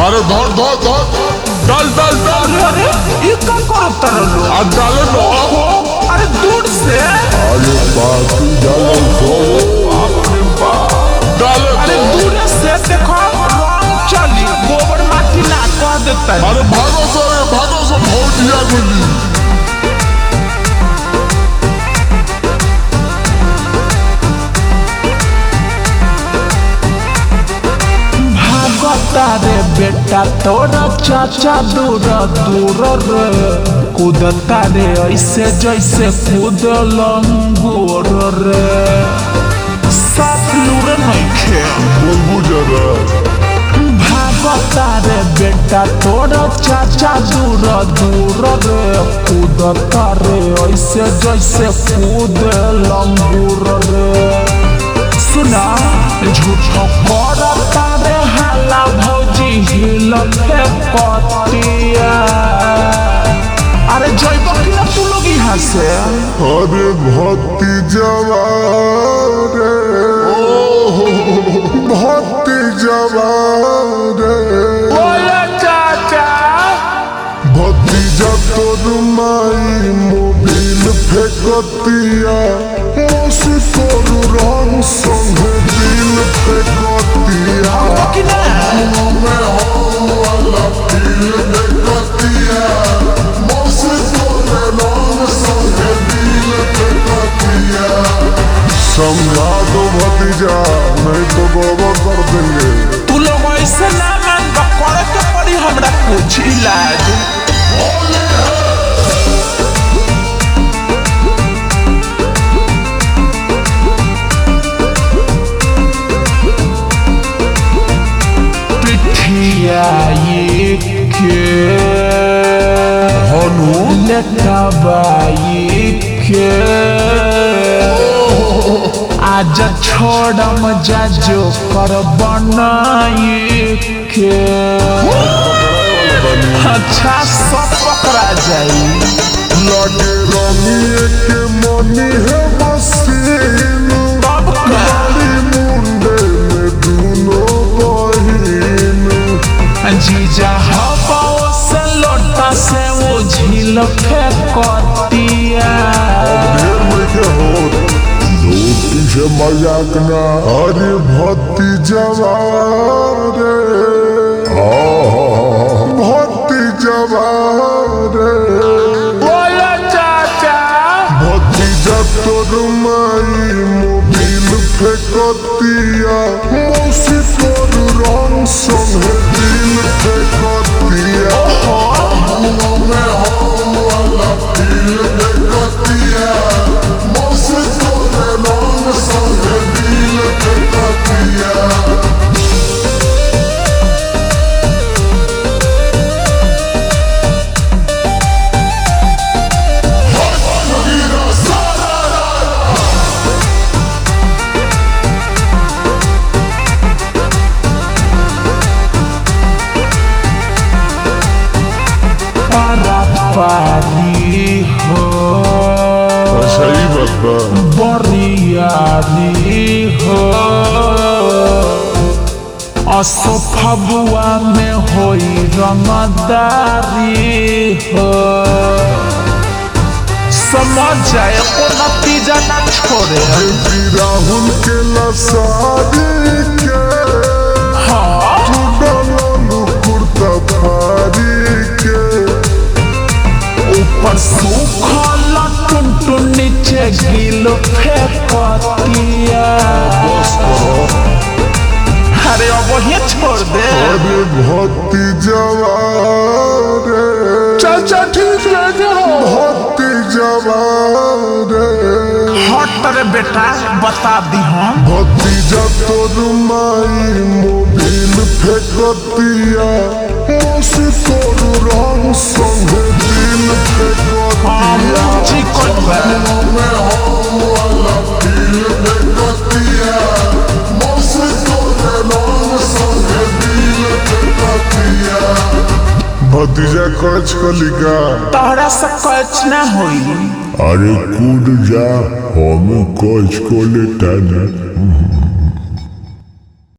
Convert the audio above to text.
अरे धर धर धर डाल डाल डाल। अरे ये क्या करता रहो? अब डालो ना। अरे दूर से। अरे बाकी डालो डालो। अरे दूर से देखो रंग चली गोबर माटी ना कह देता है। अरे भागो से भौजिया गुली। रे बेटा तोरा चाचा दूर दूर रे कूदता रे ऐसे जैसे कूद लंगूर रे साथ लूर नहीं खे बोलबू जरा। भागता रे बेटा तोरा चाचा दूर दूर रे कूदता रे ऐसे जैसे कूद लंगूर रे। सुना झूठो करता रे हाला भौजी हिलते पतिया। अरे जैब कि ना तू लोग यहाँ से। अरे भतीजवा रे भतीजवा रे। बोले चाचा। भतीजा तोर माई मोबिल फेंकतिया मौसी तोर रंग संगे दिल फेंकतिया। कि ना में हो वाला दिल फेंकतिया मौसी तोर रंग संगे दिल फेंकतिया। समझा दो भतीजा नहीं तो गोबर कर देंगे। तू लोग ऐसे ना मान करे के पड़ी हमरा कुछ इलाज। ये के हनु लटबाई के आज छोड़म जाजो कर बनाई के। अच्छा सब पकड़ा जाई। लगे रंगी के मनी है मसीन तब गाड़ी मुंडे में दूनो बहिन। जीजा हवा से लोटा से वो झील फेंकतिया। से मजाक ना। अरे भतीजवा रे भतीजवा रे। बोलो चाचा। भतीजा तोर माई मोबिल फेंकतिया मौसी तोर रंग संगे दिल फेंकतिया। में हो वाला दिल फेंकतिया मौसी तोर रंग संगे दिल फेंकतिया। पारी हो सही बाबा बरियारी हो असो फगुआ में होई रंगदारी हो। समझ जाए को नतीजा ना छोड़े। राहुल के लसारी के हाँ डालू कुर्ता फारी के ऊपर सूखल टुन नीचे गिल फेंकतिया। अरे अब वही छोड़ दे। अरे भतीजवा रे चाचा ठीक है जो भतीजवा रे। हट रे बेटा बता दी हम। भतीजा तोर माई मोबिल फेंकतिया मौसी तोर रंग संगे दिल फेंकतिया। चिकन में हो वाला दिल फेंकतिया मौसी तोर रंग संगे दिल फेंकतिया। भतीजा कच कलिका तोहरा से कुछ ना होई। अरे कूद जा हम कच को लेता ना।